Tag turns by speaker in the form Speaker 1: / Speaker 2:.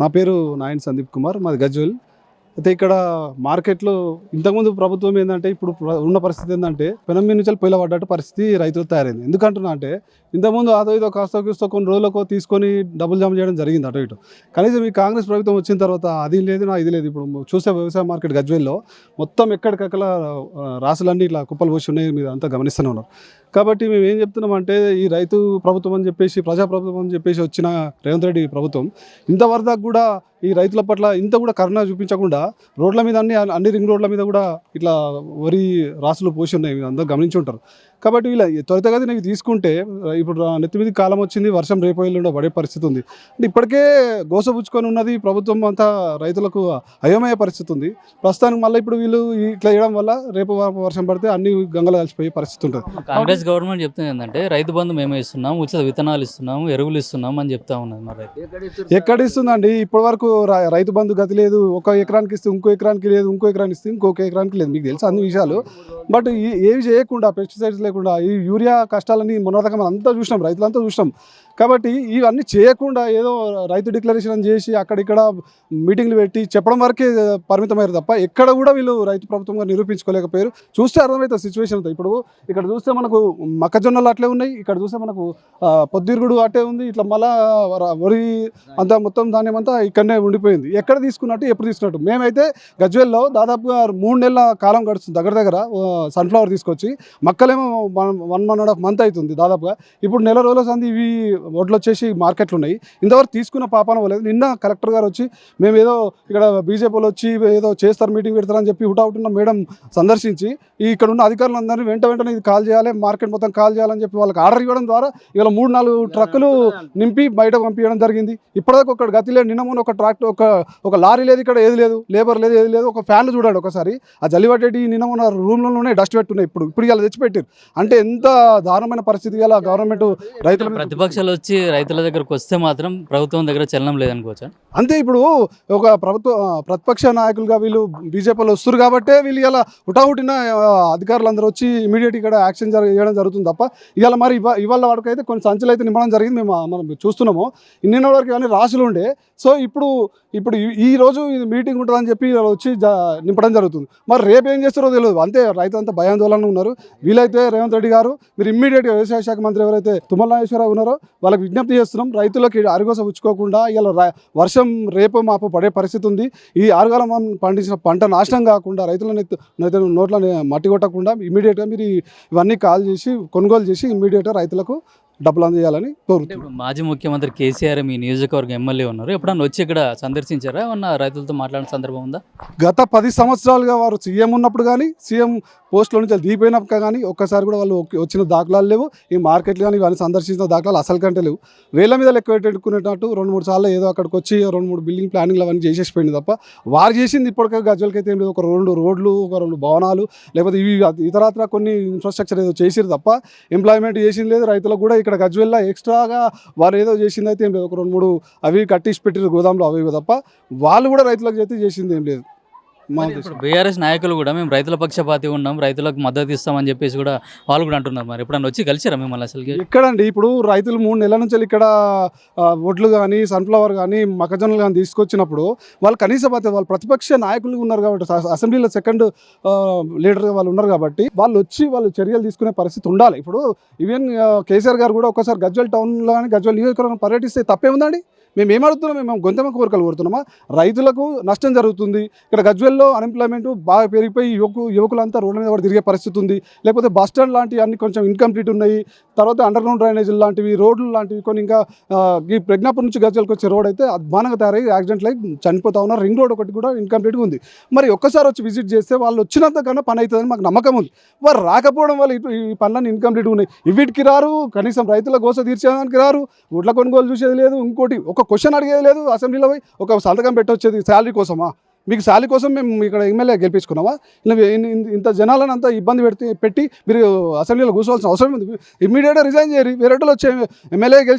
Speaker 1: నా పేరు నాయన్ సందీప్ కుమార్, మాది గజ్వేల్. అయితే ఇక్కడ మార్కెట్లో ఇంతకుముందు ప్రభుత్వం ఏంటంటే, ఇప్పుడు ఉన్న పరిస్థితి ఏంటంటే పెనం మీద నుంచి పొయ్యిల పడ్డట్టు పరిస్థితి రైతులు తయారైంది. ఎందుకంటున్నా అంటే, ఇంతకుముందు అదో ఇదో కాస్త కూస్తో కొన్ని రోజులకు తీసుకొని డబ్బులు జమ చేయడం జరిగింది అటు ఇటు. కనీసం ఈ కాంగ్రెస్ ప్రభుత్వం వచ్చిన తర్వాత అది లేదు, ఇది లేదు. ఇప్పుడు చూసే వ్యవసాయ మార్కెట్ గజ్వేల్లో మొత్తం ఎక్కడికక్కడ రాసులన్నీ ఇట్లా కుప్పలు పోసి ఉన్నాయి, మీరు అంతా గమనిస్తూనే ఉన్నారు. కాబట్టి మేము ఏం చెప్తున్నామంటే, ఈ రైతు ప్రభుత్వం అని చెప్పేసి, ప్రజాప్రభుత్వం అని చెప్పేసి వచ్చిన రేవంత్ రెడ్డి ప్రభుత్వం ఇంతవరకు కూడా ఈ రైతుల పట్ల ఇంత కూడా కరుణ చూపించకుండా రోడ్ల మీద అన్ని రింగ్ రోడ్ల మీద కూడా ఇట్లా వరి రాసులు పోసి ఉన్నాయి, మీరు అందరూ గమనించి ఉంటారు. కాబట్టి వీళ్ళ త్వరితగతిన ఇవి తీసుకుంటే ఇప్పుడు నెత్తిమీది కాలం వచ్చింది, వర్షం రేపు ఎల్లుండో పడే పరిస్థితి ఉంది. అంటే ఇప్పటికే గోసపుచ్చుకొని ఉన్నది ప్రభుత్వం అంతా, రైతులకు అయోమయ పరిస్థితి ఉంది. ప్రస్తుతానికి మళ్ళీ ఇప్పుడు వీళ్ళు ఇట్లా చేయడం వల్ల రేపు వర్షం పడితే అన్ని గంగలు కలిసిపోయే పరిస్థితి ఉంటుంది.
Speaker 2: కాంగ్రెస్ గవర్నమెంట్ చెప్తుంది ఏంటంటే రైతు బంధు మేమే ఇస్తున్నాం, ఉచిత విత్తనాలు ఇస్తున్నాము, ఎరువులు ఇస్తున్నాం అని చెప్తా ఉన్నది. మరి
Speaker 1: ఎక్కడ ఇస్తుందండి? ఇప్పటి వరకు రైతు బంధు గతి లేదు. ఒక ఎకరానికి ఇస్తే ఇంకో ఎకరానికి లేదు, ఇంకో ఎకరానికి ఇస్తే ఇంకొక ఎకరానికి లేదు. మీకు తెలుసు అన్ని విషయాలు. బట్ ఏవి చేయకుండా, పెస్టిసైడ్స్ లేకుండా, ఈ యూరియా కష్టాలని మొన్నదాకా మనం అంతా చూసినాం, రైతులంతా చూసినాం. కాబట్టి ఇవన్నీ చేయకుండా ఏదో రైతు డిక్లరేషన్ చేసి అక్కడిక్కడ మీటింగ్లు పెట్టి చెప్పడం వరకే పరిమితమయ్యారు తప్ప ఎక్కడ కూడా వీళ్ళు రైతు ప్రభుత్వంగా నిరూపించుకోలేకపోయారు. చూస్తే అర్థమవుతుంది సిచ్యువేషన్ అంతా. ఇప్పుడు ఇక్కడ చూస్తే మనకు మొక్కజొన్నలు అట్లే ఉన్నాయి, ఇక్కడ చూస్తే మనకు పొద్దురుగుడు అట్టే ఉంది, ఇట్లా మళ్ళా వరి అంతా మొత్తం ధాన్యం అంతా ఇక్కడనే ఉండిపోయింది. ఎక్కడ తీసుకున్నట్టు ఎప్పుడు తీసుకున్నట్టు. మేమైతే గజ్వేల్లో దాదాపుగా 3 నెలల కాలం గడుస్తుంది దగ్గర సన్ఫ్లవర్ తీసుకొచ్చి, మక్కలేమో 1.5 మంత్ అవుతుంది దాదాపుగా. ఇప్పుడు నెల రోజుల సంది ఇవి వడ్లు వచ్చేసి మార్కెట్లు ఉన్నాయి. ఇంతవరకు తీసుకున్న పాపాన పోలేదు. నిన్న కలెక్టర్ గారు వచ్చి మేము ఏదో ఇక్కడ బీజేపీలో వచ్చి ఏదో చేస్తారు, మీటింగ్ పెడతారని చెప్పి హుటాహుటిన మేడం సందర్శించి ఇక్కడ ఉన్న అధికారులందరినీ వెంటనే ఇది కాల్ చేయాలి, మార్కెట్ మొత్తం కాల్ చేయాలని చెప్పి వాళ్ళకి ఆర్డర్ ఇవ్వడం ద్వారా ఇవాళ 3-4 ట్రక్కులు నింపి బయటకు పంపించడం జరిగింది. ఇప్పటిదాకా ఒక గతి లేదు. నిన్న మొన్న ఒక ట్రాక్టర్ ఒక లారీ లేదు, ఇక్కడ ఏది లేదు, లేబర్ లేదు, ఏది లేదు. ఒక ఫ్యాన్లు చూడండి ఒకసారి, ఆ జల్లిపట్టేటి నిన్న మొన్న రూమ్లోనే డస్ట్ పెట్టున్నాయి. ఇప్పుడు ఇలా తెచ్చిపెట్టారు. అంటే ఎంత దారుణమైన పరిస్థితి ఇలా గవర్నమెంట్ రైతుల
Speaker 2: ప్రతిపక్షాలు వచ్చి రైతుల దగ్గరకు వస్తే మాత్రం ప్రభుత్వం దగ్గర చలనం లేదనుకోవచ్చా?
Speaker 1: అంతే. ఇప్పుడు ఒక ప్రతిపక్ష నాయకులుగా వీళ్ళు బీజేపీలో వస్తారు కాబట్టే వీళ్ళు ఇలా హుటాహుటిన అధికారులందరూ వచ్చి ఇమీడియట్ ఇక్కడ యాక్షన్ చేయడం జరుగుతుంది తప్ప ఇవాళ మరి ఇవాళ వరకు అయితే కొన్ని సంచులు అయితే నింపడం జరిగింది. మనం చూస్తున్నాము. నిన్న వరకు ఇవన్నీ రాసులు ఉండే. సో ఇప్పుడు ఈ రోజు ఇది మీటింగ్ ఉంటుందని చెప్పి వచ్చి నింపడం జరుగుతుంది. మరి రేపు ఏం చేస్తారో తెలియదు. అంతే, రైతు అంతా భయాందోళన ఉన్నారు. వీలైతే రేవంత్ రెడ్డి గారు మీరు ఇమ్మీడియట్గా వ్యవసాయ శాఖ మంత్రి ఎవరైతే తుమ్మల నాగేశ్వరరావు ఉన్నారో వాళ్ళకి విజ్ఞప్తి చేస్తున్నాం, రైతులకి అరిగోస ఉంచుకోకుండా ఇలా వర్షం రేపు మాపు పడే పరిస్థితి ఉంది. ఈ ఆరుగాలం పండించిన పంట నాశనం కాకుండా, రైతుల నోట్ల మట్టి కొట్టకుండా ఇమ్మీడియట్గా మీరు ఇవన్నీ కాల్ చేసి కొనుగోలు చేసి ఇమ్మీడియట్గా రైతులకు డబ్బులు అందజేయాలని కోరుతున్నాం.
Speaker 2: మాజీ ముఖ్యమంత్రి కేసీఆర్ మీ నియోజకవర్గం ఎమ్మెల్యే ఉన్నారు, ఎప్పుడన్నా వచ్చి ఇక్కడ సందర్శించారా? ఏమన్నా రైతులతో మాట్లాడిన సందర్భం ఉందా?
Speaker 1: గత 10 సంవత్సరాలుగా వారు సీఎం ఉన్నప్పుడు కానీ, సీఎం పోస్టులో నుంచి దిగిపోయినప్పుడు కానీ ఒక్కసారి కూడా వాళ్ళు వచ్చిన దాఖలాలు లేవు. ఈ మార్కెట్లు కానీ ఇవన్నీ సందర్శించిన దాఖలాలు అసలు కంటే లేవు. వేల మీద లెక్క పెట్టుకునేటట్టు 2-3 సార్లు ఏదో అక్కడికి వచ్చి 2-3 బిల్డింగ్ ప్లానింగ్లు అవన్నీ చేసేసిపోయింది తప్ప వారు చేసింది ఇప్పటికే గజ్వేల్కైతే ఏం లేదు. ఒక 2 రోడ్లు, ఒక 2 భవనాలు, లేకపోతే ఇవి ఇతరత్ర కొన్ని ఇన్ఫ్రాస్ట్రక్చర్ ఏదో చేసిరు తప్ప ఎంప్లాయ్మెంట్ చేసింది లేదు. రైతులకు కూడా ఇక్కడ గజ్వేల్లో ఎక్స్ట్రాగా వారు ఏదో చేసింది అయితే ఏం లేదు. ఒక 2-3 అవి కట్టించి పెట్టిరు గోదాంలో, అవి తప్ప వాళ్ళు కూడా రైతులకు చేసింది ఏం లేదు.
Speaker 2: బీఆర్ఎస్ నాయకులు కూడా మేము రైతుల పక్షపాతి ఉన్నాం, రైతులకు మద్దతు ఇస్తామని చెప్పేసి కూడా వాళ్ళు కూడా అంటున్నారు. మరి ఎప్పుడన్నా వచ్చి కలిసిరా మిమ్మల్ని? అసలు
Speaker 1: ఎక్కడండి? ఇప్పుడు రైతులు 3 నెలల నుంచి ఇక్కడ వడ్లు కానీ, సన్ఫ్లవర్ కానీ, మొక్కజొన్నలు కానీ తీసుకొచ్చినప్పుడు వాళ్ళు కనీస వాళ్ళు ప్రతిపక్ష నాయకులు ఉన్నారు కాబట్టి, అసెంబ్లీలో సెకండ్ లీడర్గా వాళ్ళు ఉన్నారు కాబట్టి వాళ్ళు చర్యలు తీసుకునే పరిస్థితి ఉండాలి. ఇప్పుడు ఈవెన్ కేసీఆర్ గారు కూడా ఒక్కసారి గజ్వేల్ టౌన్లో కానీ, గజ్వేల్ నియోజకవర్గం పర్యటిస్తే తప్పే ఉందండి? మేము ఏమడుగుతున్నాం? మేము గొంతెమ్మ కోరికలు కోరుతున్నామా? రైతులకు నష్టం జరుగుతుంది. ఇక్కడ గజ్వేల్లో అన్ఎంప్లాయ్మెంట్ బాగా పెరిగిపోయి యువకులంతా రోడ్ల మీద కూడా తిరిగే పరిస్థితి ఉంది. లేకపోతే బస్ స్టాండ్ లాంటివి అన్ని కొంచెం ఇన్కంప్లీట్ ఉన్నాయి. తర్వాత అండర్గ్రౌండ్ డ్రైనేజీలు లాంటివి, రోడ్లు లాంటివి కొన్ని, ఇంకా ఈ ప్రజ్ఞాపూర్ నుంచి గజ్వేల్కి వచ్చే రోడ్ అయితే అద్భుతంగా తయారై యాక్సిడెంట్లు అయి చనిపోతా ఉన్నారు. రింగ్ రోడ్ ఒకటి కూడా ఇన్కంప్లీట్గా ఉంది. మరి ఒక్కసారి వచ్చి విజిట్ చేస్తే వాళ్ళు వచ్చినంతకన్నా పని అవుతుందని మాకు నమ్మకం ఉంది. వారు రాకపోవడం వల్ల ఈ పనులన్నీ ఇన్కంప్లీట్గా ఉన్నాయి. వీటికి రారు, కనీసం రైతుల గోస తీర్చేదానికి రారు, ఓట్ల కొనుగోలు చూసేది లేదు, ఇంకోటి ఒక క్వశ్చన్ అడిగేది లేదు. అసెంబ్లీలో పోయి ఒక సంతకం పెట్టొచ్చేది శాలరీ కోసమా? మీకు శాలరీ కోసం మేము ఇక్కడ ఎమ్మెల్యే గెలిపించుకున్నామా? ఇంత జనాలను అంతా ఇబ్బంది పెట్టి మీరు అసెంబ్లీలో కూర్చోవాల్సిన అవసరం ఉంది. ఇమ్మీడియట్గా రిజైన్ చేయరు. వేరే వచ్చే ఎమ్మెల్యే గెలిచి